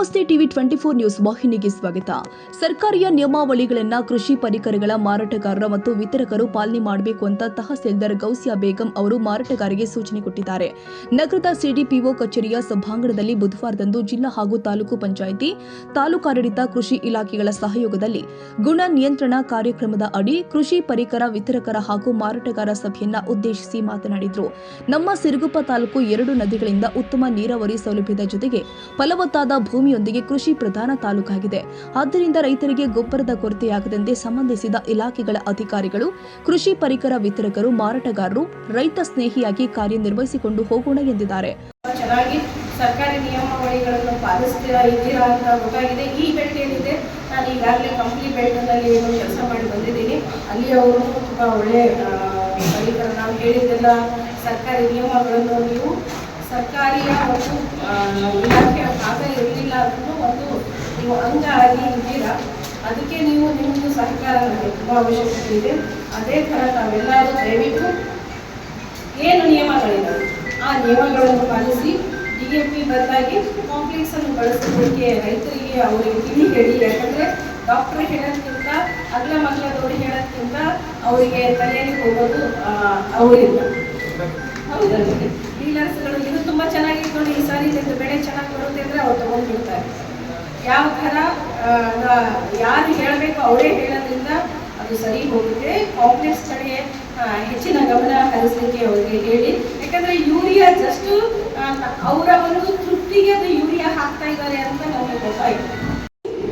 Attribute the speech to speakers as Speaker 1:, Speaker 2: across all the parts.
Speaker 1: ನಮಸ್ತೆ TV 24 news ವಾಹಿನಿಗೆ ಸ್ವಾಗತ. ಸರ್ಕಾರಿಯ ನಿಯಮಾವಳಿಗಳನ್ನು ಕೃಷಿ ಪರಿಕರಗಳ ಮಾರಾಟಗಾರರ ಮತ್ತು ವಿತರಕರು ಪಾಲನೆ ಮಾಡಬೇಕು ಅಂತ ತಹಸೀಲ್ದಾರ್ ಗೌಸಿಯಾ ಬೇಗಂ ಅವರು ಮಾರಾಟಗಾರರಿಗೆ ಸೂಚನೆ ಕೊಟ್ಟಿದ್ದಾರೆ. ನಗರದ ಸಿಡಿಪಿಒ ಕಚೇರಿಯ ಸಭಾಂಗಣದಲ್ಲಿ ಬುಧವಾರದಂದು ಜಿಲ್ಲಾ ಹಾಗೂ ತಾಲೂಕು ಪಂಚಾಯಿತಿ, ತಾಲೂಕಾಡಳಿತ, ಕೃಷಿ ಇಲಾಖೆಗಳ ಸಹಯೋಗದಲ್ಲಿ ಗುಣ ನಿಯಂತ್ರಣ ಕಾರ್ಯಕ್ರಮದ ಅಡಿ ಕೃಷಿ ಪರಿಕರ ವಿತರಕರ ಹಾಗೂ ಮಾರಾಟಗಾರ ಸಭೆಯನ್ನ ಉದ್ದೇಶಿಸಿ ಮಾತನಾಡಿದರು. ನಮ್ಮ ಸಿರುಗುಪ್ಪ ತಾಲೂಕು 2 ನದಿಗಳಿಂದ ಉತ್ತಮ ನೀರಾವರಿ ಸೌಲಭ್ಯದ ಜೊತೆಗೆ ಫಲವತ್ತಾದ ಭೂಮಿಯೊಂದಿಗೆ ಕೃಷಿ ಪ್ರಧಾನ ತಾಲೂಕಾಗಿದೆ. ಆದ್ದರಿಂದ ರೈತರಿಗೆ ಗೊಬ್ಬರದ ಕೊರತೆಯಾಗದಂತೆ ಸಂಬಂಧಿಸಿದ ಇಲಾಖೆಗಳ ಅಧಿಕಾರಿಗಳು, ಕೃಷಿ ಪರಿಕರ ವಿತರಕರು, ಮಾರಾಟಗಾರರು ರೈತ ಸ್ನೇಹಿಯಾಗಿ ಕಾರ್ಯನಿರ್ವಹಿಸಿಕೊಂಡು ಹೋಗೋಣ ಎಂದಿದ್ದಾರೆ.
Speaker 2: ಚೆನ್ನಾಗಿ ಸರ್ಕಾರಿ ನಿಯಮಾವಳಿಗಳನ್ನು ಪಾಲಿಸ್ತಾ ಇದ್ದೀರಾ ಅಂತ ಗೊತ್ತಾಗಿದೆ. ಈ ಬೆಲ್ಟ್ ಏನಿದೆ, ನಾನು ಈಗಾಗಲೇ ಕಂಪ್ನಿ ಬೆಲ್ಟ್ನಲ್ಲಿ ಏನು ಕೆಲಸ ಮಾಡಿ ಬಂದಿದ್ದೀನಿ. ಅಲ್ಲಿ ಅವರು ತುಂಬ ಒಳ್ಳೆ ಪರಿಕರ, ನಾವು ಹೇಳಿದ್ದೆಲ್ಲ ಸರ್ಕಾರಿ ನಿಯಮಗಳನ್ನು ನೀವು ಸರ್ಕಾರಿಯ ಒಂದು ಇಲಾಖೆಯ ಭಾಗ ಇರಲಿಲ್ಲ ಅಂದ್ರೂ ಒಂದು ನೀವು ಅಂಗ ಆಗಿ ಇದ್ದೀರಾ. ಅದಕ್ಕೆ ನೀವು ನಿಮ್ಮದು ಸಹಕಾರ ನನಗೆ ತುಂಬ ಅವಶ್ಯಕತೆ ಇದೆ. ಅದೇ ಥರ ತಾವೆಲ್ಲರೂ ದಯವಿಟ್ಟು ಏನು ನಿಯಮಗಳಿದ್ದಾವೆ ಆ ನಿಯಮಗಳನ್ನು ಪಾಲಿಸಿ DAP ಬದಲಾಗಿ ಕಾಂಪ್ಲೆಕ್ಸನ್ನು ಬಳಸೋದಕ್ಕೆ ರೈತರಿಗೆ ಅವರಿಗೆ ತಿಳಿ ಹೇಳಿ. ಯಾಕಂದರೆ ಡಾಕ್ಟರ್ ಹೇಳೋದಕ್ಕಿಂತ ಅಗ್ಲ ಮಗ್ಲದವರು ಹೇಳೋದಕ್ಕಿಂತ ಅವರಿಗೆ ತಲೆಯಲ್ಲಿ ಹೋಗೋದು ಅವರಿಂದ. ಹೌದಲ್ರಿ, ಡೀಲರ್ಸ್ಗಳು ಇದು ತುಂಬ ಚೆನ್ನಾಗಿಟ್ಕೊಂಡು ಈ ಸಾರಿ ಬೆಳೆ ಚೆನ್ನಾಗಿ ಬರುತ್ತೆ ಅಂದರೆ ಅವ್ರು ತೊಗೊಂಡ್ಬಿಡ್ತಾರೆ. ಯಾವ ಥರ ಯಾರು ಹೇಳಬೇಕು ಅವರೇ ಹೇಳೋದ್ರಿಂದ ಅದು ಸರಿ ಹೋಗುತ್ತೆ. ಕಾಂಪ್ಲೆಕ್ಸ್ ಕಡೆ ಹೆಚ್ಚಿನ ಗಮನ ಹರಿಸಲಿಕ್ಕೆ ಅವರಿಗೆ ಹೇಳಿ. ಯಾಕಂದರೆ ಯೂರಿಯಾ ಜಸ್ಟ್ ಅವರ ಒಂದು ತೃಪ್ತಿಗೆ ಅದು ಯೂರಿಯಾ ಹಾಕ್ತಾ ಇದ್ದಾರೆ ಅಂತ ನಮಗೆ ಗೊತ್ತಾಯಿತು.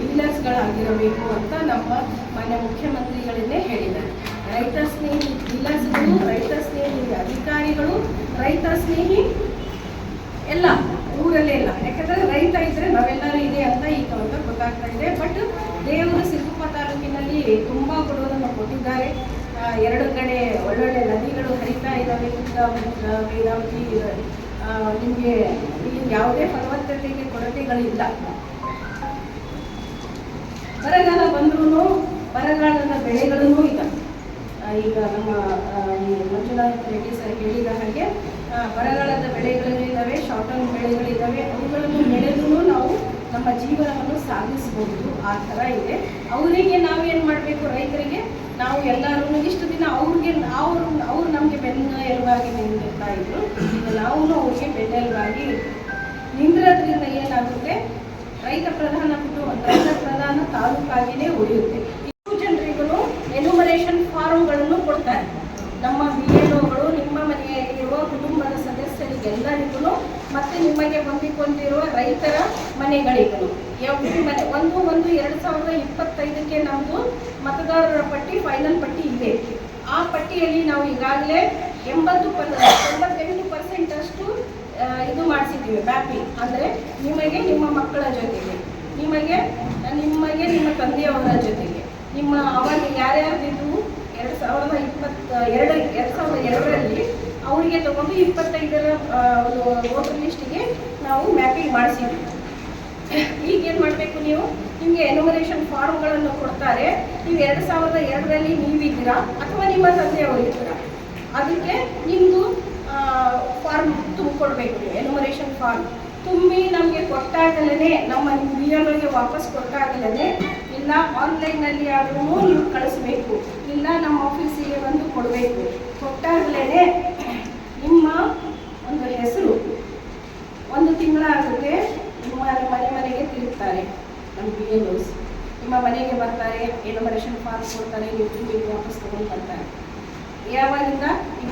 Speaker 2: ಡೀಲರ್ಸ್ಗಳಾಗಿರಬೇಕು ಅಂತ ನಮ್ಮ ಮಾನ್ಯ ಮುಖ್ಯಮಂತ್ರಿಗಳನ್ನೇ ಹೇಳಿದ್ದಾರೆ. ರೈತ ಸ್ನೇಹಿ ಡೀಲರ್ಸ್ಗಳು, ರೈತ ಸ್ನೇಹಿ ಅಧಿಕಾರಿಗಳು, ರೈತ ಸ್ನೇಹಿ ಎಲ್ಲ ಊರಲ್ಲೇ ಇಲ್ಲ. ಯಾಕಂದರೆ ರೈತ ಇದ್ದರೆ ನಾವೆಲ್ಲರೂ ಇದೆ ಅಂತ ಈಗ ಗೊತ್ತಾಗ್ತಾ ಇದೆ. ಬಟ್ ದೇವರು ಸಿರುಗುಪ್ಪ ತಾಲೂಕಿನಲ್ಲಿ ತುಂಬ ಕೊಡೋದನ್ನು ಕೊಟ್ಟಿದ್ದಾರೆ. 2 ಕಡೆ ಒಳ್ಳೊಳ್ಳೆ ನದಿಗಳು ಹರಿತಾ ಇದ್ದಾವೆ. ವೇದಾವತಿ, ನಿಮಗೆ ಇಲ್ಲಿ ಯಾವುದೇ ಫಲವತ್ತತೆಗೆ ಕೊರತೆಗಳಿಲ್ಲ. ಬರಗಾಲ ಬಂದ್ರೂ ಬರಗಾಲದ ಬೆಳೆಗಳೂ ಇದ್ದಾವೆ. ಈಗ ನಮ್ಮ ಮಂಜುನಾಥ್ ರೆಡ್ಡಿ ಸರ್ ಹೇಳಿದ ಹಾಗೆ ಬರಗಾಲದ ಬೆಳೆಗಳು ಇದ್ದಾವೆ, ಶಾರ್ಟ್ ಟರ್ಮ್ ಬೆಳೆಗಳಿದ್ದಾವೆ. ಅವುಗಳನ್ನು ಬೆಳೆದು ನಾವು ನಮ್ಮ ಜೀವನವನ್ನು ಸಾಗಿಸಬಹುದು. ಆ ಥರ ಇದೆ. ಅವರಿಗೆ ನಾವೇನು ಮಾಡಬೇಕು, ರೈತರಿಗೆ ನಾವು ಎಲ್ಲರೂ ಇಷ್ಟು ದಿನ ಅವ್ರು ನಮಗೆ ಬೆನ್ನೆಲುಬಾಗಿ ನಿಂತಿರ್ತಾ ಇದ್ರು. ಈಗ ನಾವು ಅವ್ರಿಗೆ ಬೆನ್ನೆಲುಬಾಗಿ ನಿಂದ್ರದ್ರಿಂದ ಏನಾಗುತ್ತೆ, ರೈತ ಪ್ರಧಾನ ರೈತ ಪ್ರಧಾನ ತಾಲೂಕಾಗಿಯೇ ಉಳಿಯುತ್ತೆ. ಜನರಿಗೂ ಎನ್ಯುಮರೇಷನ್ ಫಾರ್ಮ್ಗಳನ್ನು ಕೊಡ್ತಾರೆ. ನಮ್ಮ BLOಗಳು ನಿಮ್ಮ ಮನೆಯಲ್ಲಿರುವ ಕುಟುಂಬದ ಸದಸ್ಯರಿಗೆಲ್ಲರಿಗೂ ಮತ್ತು ನಿಮಗೆ ಹೊಂದಿಕೊಂಡಿರುವ ರೈತರ ಮನೆಗಳಿಗೂ ಎವ್ರಿ ಮನೆ 1/1/2025ಕ್ಕೆ ನಮ್ಮದು ಮತದಾರರ ಪಟ್ಟಿ, ಫೈನಲ್ ಪಟ್ಟಿ ಇದೆ. ಆ ಪಟ್ಟಿಯಲ್ಲಿ ನಾವು ಈಗಾಗಲೇ 98% ಅಷ್ಟು ಇದು ಮಾಡಿಸಿದ್ದೀವಿ, ಮ್ಯಾಪಿಂಗ್. ಅಂದರೆ ನಿಮಗೆ ನಿಮ್ಮ ಮಕ್ಕಳ ಜೊತೆಗೆ, ನಿಮಗೆ ನಿಮ್ಮ ತಂದೆಯವರ ಜೊತೆಗೆ, ನಿಮ್ಮ ಅವಾಗ ಯಾರ್ಯಾರ್ದಿದ್ದು 2022ರಲ್ಲಿ ಅವರಿಗೆ ತಗೊಂಡು 25ರ ಒಂದು ವೋಟರ್ ಲಿಸ್ಟಿಗೆ ನಾವು ಮ್ಯಾಪಿಂಗ್ ಮಾಡಿಸಿದ್ವಿ. ಈಗೇನು ಮಾಡಬೇಕು, ನೀವು ನಿಮಗೆ ಎನ್ಯುಮರೇಷನ್ ಫಾರ್ಮ್ಗಳನ್ನು ಕೊಡ್ತಾರೆ. ನೀವು 2002ರಲ್ಲಿ ನೀವಿದ್ದೀರಾ ಅಥವಾ ನಿಮ್ಮ ತಂದೆಯವರು ಇದ್ದೀರಾ, ಅದಕ್ಕೆ ನಿಮ್ಮದು ಫಾರ್ಮ್ ತುಂಬಿಕೊಡ್ಬೇಕು. ನೀವು ಎನ್ಯುಮರೇಷನ್ ಫಾರ್ಮ್ ತುಂಬಿ ನಮಗೆ ಕೊಟ್ಟಾಗಲೇ, ನಮ್ಮ BLOಗೆ ವಾಪಸ್ ಕೊಟ್ಟಾಗಲೇ, ಇಲ್ಲ ಆನ್ಲೈನಲ್ಲಿ ಆದ್ರೂ ನೀವು ಕಳಿಸ್ಬೇಕು, ಇಲ್ಲ ನಮ್ಮ ಆಫೀಸಿಗೆ ಬಂದು ಕೊಡಬೇಕು. ಕೊಟ್ಟಾಗಲೇ ನಿಮ್ಮ ಒಂದು ಹೆಸರು 1 ತಿಂಗಳಾಗುತ್ತೆ. ನಿಮ್ಮ ಮನೆಗೆ ತಿರುಗ್ತಾರೆ ನಮ್ಮ BLOಸ್. ನಿಮ್ಮ ಮನೆಗೆ ಬರ್ತಾರೆ, ಎನ್ಯುಮರೇಷನ್ ಫಾರ್ಮ್ ಕೊಡ್ತಾರೆ, ನೀವು ತುಂಬಿ ವಾಪಸ್ ತಗೊಂಡು ಬರ್ತಾರೆ. ಯಾವಾಗಿಂದ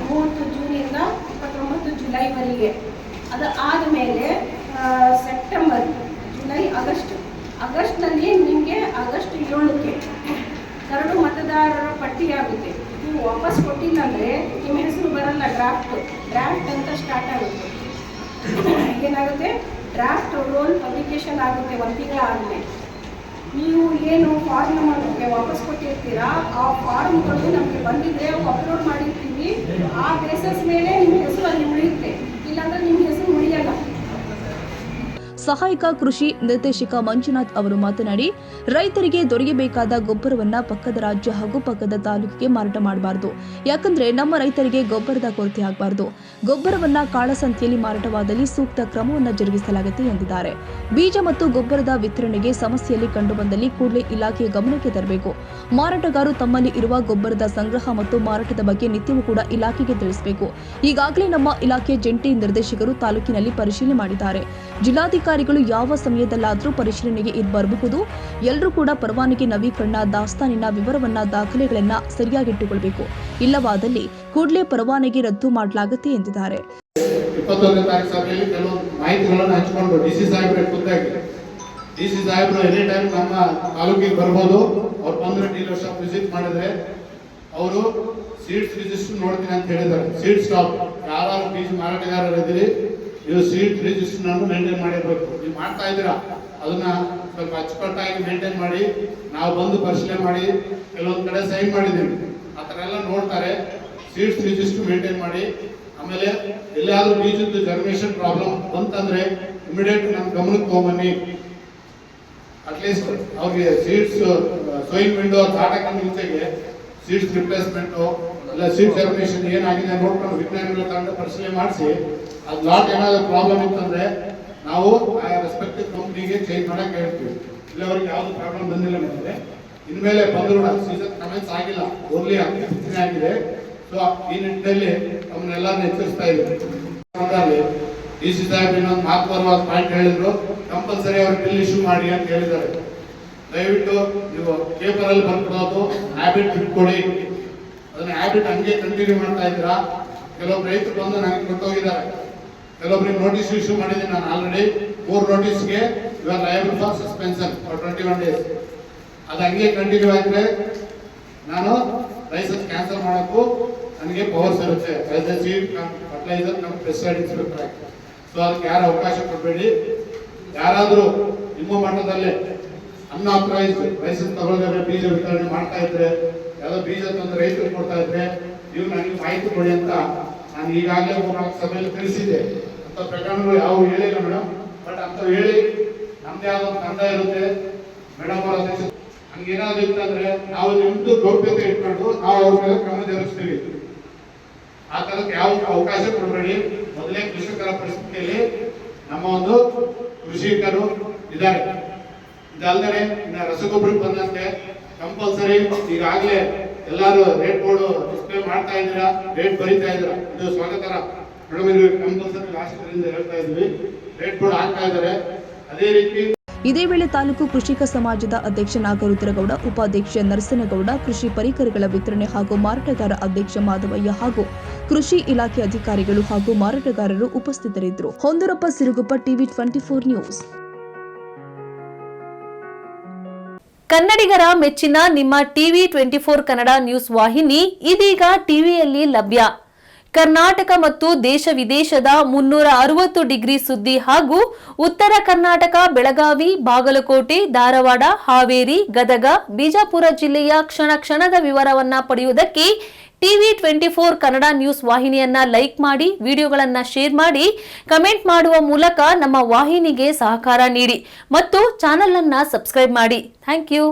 Speaker 2: 30 ಜೂನಿಂದ 29 ಜುಲೈವರೆಗೆ. ಅದು ಆದಮೇಲೆ ಸೆಪ್ಟೆಂಬರ್, ಜುಲೈ, ಆಗಸ್ಟ್ನಲ್ಲಿ ನಿಮಗೆ ಆಗಸ್ಟ್ 7ಕ್ಕೆ ಕರಡು ಮತದಾರರ ಪಟ್ಟಿ ಆಗುತ್ತೆ. ನೀವು ವಾಪಸ್ ಕೊಟ್ಟಿಲ್ಲ ಅಂದರೆ ನಿಮ್ಮ ಹೆಸರು ಬರಲ್ಲ. ಡ್ರಾಫ್ಟ್ ಅಂತ ಸ್ಟಾರ್ಟ್ ಆಗುತ್ತೆ. ಏನಾಗುತ್ತೆ, ಡ್ರಾಫ್ಟ್ ರೋಲ್ ಪಬ್ಲಿಕೇಶನ್ ಆಗುತ್ತೆ 1 ತಿಂಗಳ ಆದಮೇಲೆ. ನೀವು ಏನು ಫಾರ್ಮ್ ನಮಗೆ ವಾಪಸ್ ಕೊಟ್ಟಿರ್ತೀರಾ, ಆ ಫಾರ್ಮ್ಗಳು ನಮಗೆ ಬಂದಿದ್ದರೆ ಅವು ಅಪ್ಲೋಡ್ ಮಾಡಿರ್ತೀವಿ. ಆ ಬೇಸಸ್ ಮೇಲೆ ನಿಮ್ಮ ಹೆಸರು ಅಲ್ಲಿ ಉಳಿಯುತ್ತೆ, ಇಲ್ಲಾಂದರೆ ನಿಮ್ಮ ಹೆಸರು ಉಳಿಯಲ್ಲ.
Speaker 1: ಸಹಾಯಕ ಕೃಷಿ ನಿರ್ದೇಶಕ ಮಂಜುನಾಥ್ ಅವರು ಮಾತನಾಡಿ, ರೈತರಿಗೆ ದೊರೆಯಬೇಕಾದ ಗೊಬ್ಬರವನ್ನ ಪಕ್ಕದ ರಾಜ್ಯ ಹಾಗೂ ಪಕ್ಕದ ತಾಲೂಕಿಗೆ ಮಾರಾಟ ಮಾಡಬಾರದು. ಯಾಕಂದ್ರೆ ನಮ್ಮ ರೈತರಿಗೆ ಗೊಬ್ಬರದ ಕೊರತೆ ಆಗಬಾರದು. ಗೊಬ್ಬರವನ್ನ ಕಾಳಸಂತೆಯಲ್ಲಿ ಮಾರಾಟವಾದಲ್ಲಿ ಸೂಕ್ತ ಕ್ರಮವನ್ನು ಜರುಗಿಸಲಾಗುತ್ತೆ ಎಂದಿದ್ದಾರೆ. ಬೀಜ ಮತ್ತು ಗೊಬ್ಬರದ ವಿತರಣೆಗೆ ಸಮಸ್ಯೆಯಲ್ಲಿ ಕಂಡುಬಂದಲ್ಲಿ ಕೂಡಲೇ ಇಲಾಖೆಯ ಗಮನಕ್ಕೆ ತರಬೇಕು. ಮಾರಾಟಗಾರರು ತಮ್ಮಲ್ಲಿ ಇರುವ ಗೊಬ್ಬರದ ಸಂಗ್ರಹ ಮತ್ತು ಮಾರಾಟದ ಬಗ್ಗೆ ನಿತ್ಯವೂ ಕೂಡ ಇಲಾಖೆಗೆ ತಿಳಿಸಬೇಕು. ಈಗಾಗಲೇ ನಮ್ಮ ಇಲಾಖೆ ಜಂಟಿ ನಿರ್ದೇಶಕರು ತಾಲೂಕಿನಲ್ಲಿ ಪರಿಶೀಲನೆ ಮಾಡಿದ್ದಾರೆ. ಜಿಲ್ಲಾಧಿಕಾರಿಗಳು ಯಾವ ಸಮಯದಲ್ಲಾದರೂ ಪರಿಶೀಲನೆಗೆ ಬರಬಹುದು. ಎಲ್ಲರೂ ಕೂಡ ಪರವಾನಗಿ ನವೀಕರಣ, ದಾಸ್ತಾನಿನ ವಿವರವನ್ನ, ದಾಖಲೆಗಳನ್ನ ಸರಿಯಾಗಿಟ್ಟುಕೊಳ್ಳಬೇಕು. ಇಲ್ಲವಾದಲ್ಲಿ ಕೂಡಲೇ ಪರವಾನಗಿ ರದ್ದು ಮಾಡಲಾಗುತ್ತೆ ಎಂದಿದ್ದಾರೆ.
Speaker 3: 21ನೇ ತಾರೀಕು ಸಭೆಯಲ್ಲಿ ಕೆಲವು ಮಾಹಿತಿಗಳನ್ನು ಹಂಚಿಕೊಂಡು ಡಿಸಿ ಸಾಹೇಬ್ರೆ ಖುದ್ದಾಗಿ ಡಿಸಿ ಸಾಹೇಬ್ರು ಎನಿ ಟೈಮ್ ನಮ್ಮ ತಾಲೂಕಿಗೆ ಬರ್ಬೋದು. ಅವ್ರು ಬಂದ್ರೆ ಡೀಲರ್ ಶಾಪ್ ವಿಸಿಟ್ ಮಾಡಿದ್ರೆ ಅವರು ಸೀಡ್ಸ್ ರಿಜಿಸ್ಟರ್ ನೋಡ್ತೀನಿ ಅಂತ ಹೇಳಿದ್ದಾರೆ. ಸೀಡ್ ಸ್ಟಾಕ್ ಯಾರು ಬೀಜ ಮಾರಾಟಗಾರರು ಇದ್ದೀರಿ, ನೀವು ಸೀಡ್ ರಿಜಿಸ್ಟರ್ ಅನ್ನು ಮೇಂಟೈನ್ ಮಾಡಿರ್ಬೇಕು. ನೀವು ಮಾಡ್ತಾ ಇದ್ದೀರಾ ಅದನ್ನ ಸ್ವಲ್ಪ ಅಚ್ಚುಕಟ್ಟಾಗಿ ಮೇಂಟೈನ್ ಮಾಡಿ, ನಾವು ಬಂದು ಪರಿಶೀಲನೆ ಮಾಡಿ ಕೆಲವೊಂದು ಕಡೆ ಸೈನ್ ಮಾಡಿದ್ದೀವಿ, ಆ ಥರ ಎಲ್ಲ ನೋಡ್ತಾರೆ. ಸೀಡ್ಸ್ ರಿಜಿಸ್ಟರ್ ಮೇಂಟೈನ್ ಮಾಡಿ. ಆಮೇಲೆ ಎಲ್ಲಾದ್ರೂ ಬೀಜದ್ದು ಜರ್ಮಿನೇಷನ್ ಪ್ರಾಬ್ಲಮ್ ಬಂತಂದ್ರೆ ಇಮಿಡಿಯೇಟ್ ನಮ್ಮ ಗಮನಕ್ಕೆ ತಗೊಂಬನ್ನಿ. ಅಟ್ಲೀಸ್ಟ್ ಅವ್ರಿಗೆ ಸೀಡ್ಸ್ ಸೋಯಿಂಗ್ ವಿಂಡೋ ದಾಟಕ್ಕೆ ಮುಂಚೆಗೆ ಸೀಡ್ಸ್ ರಿಪ್ಲೇಸ್ಮೆಂಟ್ ಇಲ್ಲ ಸೀಡ್ ಜರ್ಮಿನೇಷನ್ ಏನಾಗಿದೆ ನೋಡ್ಕೊಂಡು ವಿಜ್ಞಾನಿಗಳ ತಂಡ ಪರಿಶೀಲನೆ ಮಾಡಿಸಿ, ಅದು ಲಾಟ್ ಏನಾದರೂ ಪ್ರಾಬ್ಲಮ್ ಇತ್ತಂದ್ರೆ ನಾವು ಆ ರೆಸ್ಪೆಕ್ಟಿವ್ ಕಂಪ್ನಿಗೆ ಚೇಂಜ್ ಮಾಡಕ್ಕೆ ಹೇಳ್ತೀವಿ. ಇಲ್ಲ ಅವ್ರಿಗೆ ಯಾವ್ದು ಪ್ರಾಬ್ಲಮ್ ಬಂದಿಲ್ಲ ಅಂದ್ರೆ ಇನ್ಮೇಲೆ ಬಂದ್ರು ಸೀಸನ್ ಕಮೆಂಟ್ಸ್ ಆಗಿಲ್ಲ, ಓನ್ಲಿ ಅತಿ ಆಗಿದೆ. ಸೊ ಈ ನಿಟ್ಟಿನಲ್ಲಿ ನಮ್ಮನ್ನೆಲ್ಲರನ್ನ ಎಚ್ಚರಿಸ್ತಾ ಇದ್ದೀವಿ. ಡಿಸಿ ಸಾಹೇಬ್ ಇನ್ನೊಂದು ಮಹತ್ವವಾದ ಪಾಯಿಂಟ್ ಹೇಳಿದ್ರು, ಕಂಪಲ್ಸರಿ ಅವ್ರಿಗೆ ಬಿಲ್ ಇಶ್ಯೂ ಮಾಡಿ ಅಂತ ಹೇಳಿದ್ದಾರೆ. ದಯವಿಟ್ಟು ನೀವು ಪೇಪರ್ ಅಲ್ಲಿ ಬರ್ಕೊಡೋದು ಹ್ಯಾಬಿಟ್ ಬಿಟ್ಕೊಡಿ. ಅದನ್ನ ಹ್ಯಾಬಿಟ್ ಹಂಗೆ ಕಂಟಿನ್ಯೂ ಮಾಡ್ತಾ ಇದ್ದೀರಾ. ಕೆಲವೊಬ್ರು ರೈತರು ಬಂದು ನನಗೆ ಕೊಟ್ಟೋಗಿದ್ದಾರೆ. ಕೆಲವೊಬ್ರಿಗೆ ನೋಟಿಸ್ ಇಶ್ಯೂ ಮಾಡಿದ್ದೀನಿ ನಾನು ಆಲ್ರೆಡಿ. 3 ನೋಟಿಸ್ಗೆ ಇವಾಗ liable for suspension for 21 days. ಅದು ಹಂಗೆ ಕಂಟಿನ್ಯೂ ಆಗಿದ್ರೆ ನಾನು ಲೈಸೆನ್ಸ್ ಕ್ಯಾನ್ಸಲ್ ಮಾಡೋಕ್ಕೂ ನನಗೆ ಪವರ್ಸ್ ಇರುತ್ತೆ. ಆಸ್ ಎ ಚೀಫ್ ಫರ್ಟಿಲೈಸರ್ ನಮ್ಮ ಪೆಸ್ಟಿಸೈಡ್ ಇನ್ಸ್ಪೆಕ್ಟರ್ ಆಗಿ. ಸೊ ಅದಕ್ಕೆ ಯಾರು ಅವಕಾಶ ಕೊಡಬೇಡಿ. ಯಾರಾದರೂ ನಿಮ್ಮ ಮಟ್ಟದಲ್ಲೇ ಅನ್ಆಥರೈಸ್ಡ್ ಲೈಸೆನ್ಸ್ ತಗೊಳ್ಳಿದ್ರೆ ಬೀಜ ವಿತರಣೆ ಮಾಡ್ತಾ ಇದ್ರೆ, ಯಾವುದೋ ಬೀಜ ತಂದು ರೈತರಿಗೆ ಕೊಡ್ತಾ ಇದ್ರೆ ನೀವು ನನಗೆ ಮಾಹಿತಿ ಕೊಡಿ ಅಂತ ನಾನು ಈಗಾಗಲೇ 3-4 ಸಭೆಯಲ್ಲಿ ತಿಳಿಸಿದ್ದೆ. ಅಂತ ಪ್ರಕರಣಗಳು ಯಾವ ಹೇಳಿಲ್ಲ ಮೇಡಮ್. ಬಟ್ ಅಂತ ಹೇಳಿ ನಮ್ದೇ ಆದ ಒಂದು ತಂಡ ಇರುತ್ತೆ ಮೇಡಮ್ ಅವರ ಅಧ್ಯಕ್ಷ. ಹಂಗೇನಾದ್ರು ಇತ್ತಂದ್ರೆ ನಾವು ನಿಮ್ದು ಗೌಪ್ಯತೆ ಇಟ್ಕೊಂಡು ನಾವು ಅವ್ರ ಮೇಲೆ ಕ್ರಮ ಜರುಗಿಸ್ತೀವಿ. ಆ ತರಕ್ಕೆ ಯಾವ ಅವಕಾಶ ಕೊಡಬೇಡಿ. ಮೊದಲೇ ಕೃಷಿಕರ ಪರಿಸ್ಥಿತಿಯಲ್ಲಿ ನಮ್ಮ ಒಂದು ಕೃಷಿಕರು ಇದ್ದಾರೆ. ಇದಲ್ಲದೆ ಇನ್ನು ರಸಗೊಬ್ಬರಕ್ಕೆ ಬಂದಂತೆ ಕಂಪಲ್ಸರಿ ಈಗಾಗಲೇ ಎಲ್ಲರೂ ರೇಟ್ ಬೋರ್ಡ್ ಡಿಸ್ಪ್ಲೇ ಮಾಡ್ತಾ ಇದ್ದೀರಾ, ರೇಟ್ ಬರೀತಾ ಇದ್ದೀರಾ, ಇದು ಸ್ವಾಗತರ ಮೇಡಮ್. ಇದು ಕಂಪಲ್ಸರಿ ಲಾಸ್ಟ್ ಇಂದ ಹೇಳ್ತಾ ಇದ್ವಿ, ರೇಟ್ ಬೋರ್ಡ್ ಹಾಕ್ತಾ ಇದ್ದಾರೆ. ಅದೇ ರೀತಿ
Speaker 1: ಇದೇ ವೇಳೆ ತಾಲೂಕು ಕೃಷಿಕ ಸಮಾಜದ ಅಧ್ಯಕ್ಷ ನಾಗರುದ್ರಗೌಡ, ಉಪಾಧ್ಯಕ್ಷ ನರಸನಗೌಡ, ಕೃಷಿ ಪರಿಕರಗಳ ವಿತರಣೆ ಹಾಗೂ ಮಾರಾಟಗಾರ ಅಧ್ಯಕ್ಷ ಮಾಧವಯ್ಯ ಹಾಗೂ ಕೃಷಿ ಇಲಾಖೆ ಅಧಿಕಾರಿಗಳು ಹಾಗೂ ಮಾರಾಟಗಾರರು ಉಪಸ್ಥಿತರಿದ್ದರು. ಹೊಂದೂರಪ್ಪ ಸಿರುಗುಪ್ಪ, ಟಿವಿ 24 ನ್ಯೂಸ್.
Speaker 4: ಕನ್ನಡಿಗರ ಮೆಚ್ಚಿನ ನಿಮ್ಮ ಟಿವಿ 24 ಕನ್ನಡ ನ್ಯೂಸ್ ವಾಹಿನಿ ಇದೀಗ ಟಿವಿಯಲ್ಲಿ ಲಭ್ಯ. ಕರ್ನಾಟಕ ಮತ್ತು ದೇಶ ವಿದೇಶದ 360 ಡಿಗ್ರಿ ಸುದ್ದಿ ಹಾಗೂ ಉತ್ತರ ಕರ್ನಾಟಕ, ಬೆಳಗಾವಿ, ಬಾಗಲಕೋಟೆ, ಧಾರವಾಡ, ಹಾವೇರಿ, ಗದಗ, ಬಿಜಾಪುರ ಜಿಲ್ಲೆಯ ಕ್ಷಣ ಕ್ಷಣದ ವಿವರವನ್ನ ಪಡೆಯುವುದಕ್ಕೆ ಟಿವಿ 24 ಕನ್ನಡ ನ್ಯೂಸ್ ವಾಹಿನಿಯನ್ನ ಲೈಕ್ ಮಾಡಿ, ವಿಡಿಯೋಗಳನ್ನ ಶೇರ್ ಮಾಡಿ, ಕಮೆಂಟ್ ಮಾಡುವ ಮೂಲಕ ನಮ್ಮ ವಾಹಿನಿಗೆ ಸಹಕಾರ ನೀಡಿ ಮತ್ತು ಚಾನೆಲ್ ಅನ್ನ ಸಬ್ಸ್ಕ್ರೈಬ್ ಮಾಡಿ. Thank you.